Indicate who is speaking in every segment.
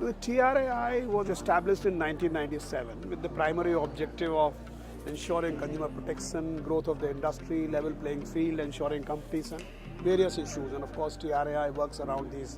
Speaker 1: The TRAI was established in 1997 with the primary objective of ensuring consumer protection, growth of the industry, level playing field, ensuring competition, various issues. And of course, TRAI works around these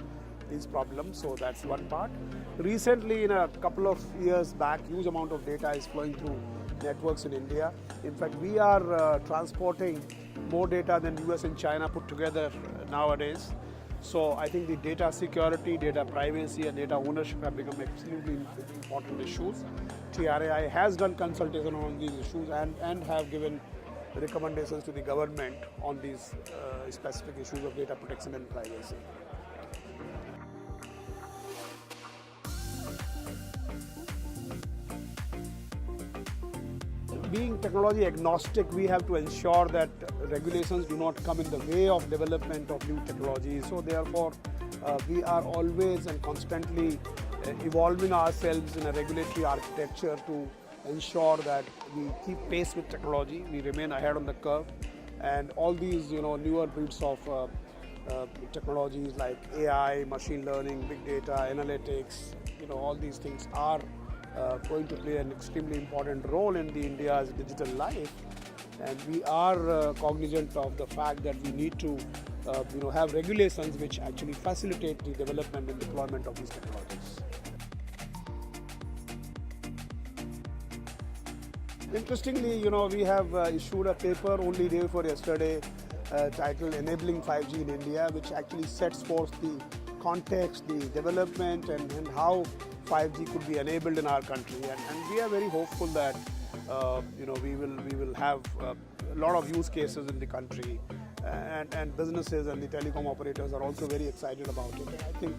Speaker 1: problems, so that's one part. Recently, in a couple of years back, huge amount of data is flowing through networks in India. In fact, we are transporting more data than US and China put together nowadays. So I think the data security, data privacy and data ownership have become extremely important issues. TRAI has done consultation on these issues and have given recommendations to the government on these specific issues of data protection and privacy. Being technology agnostic, we have to ensure that regulations do not come in the way of development of new technologies. So therefore, we are always and constantly evolving ourselves in a regulatory architecture to ensure that we keep pace with technology, we remain ahead on the curve, and all these newer breeds of technologies like AI, machine learning, big data, analytics, all these things are going to play an extremely important role in the India's digital life, and we are cognizant of the fact that we need to have regulations which actually facilitate the development and deployment of these technologies. Interestingly, we have issued a paper only day before yesterday titled Enabling 5G in India, which actually sets forth the context, the development and how 5G could be enabled in our country, and we are very hopeful that we will have a lot of use cases in the country, and businesses and the telecom operators are also very excited about it. And I think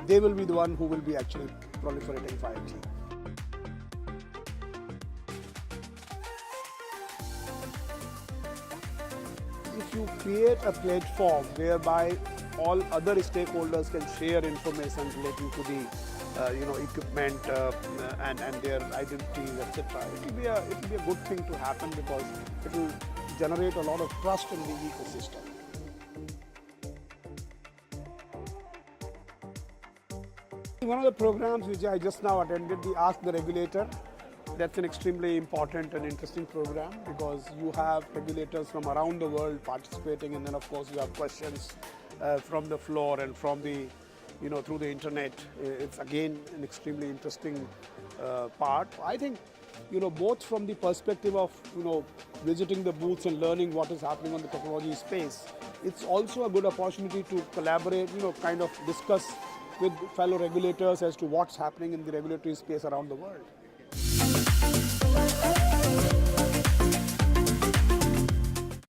Speaker 1: they will be the one who will be actually proliferating 5G. If you create a platform whereby all other stakeholders can share information relating to the equipment and their identities, etc. It will be a good thing to happen because it will generate a lot of trust in the ecosystem. One of the programs which I just now attended, the Ask the Regulator, that's an extremely important and interesting program because you have regulators from around the world participating, and then of course you have questions from the floor and from the through the internet. It's again an extremely interesting part. I think both from the perspective of visiting the booths and learning what is happening on the technology space, it's also a good opportunity to collaborate, kind of discuss with fellow regulators as to what's happening in the regulatory space around the world.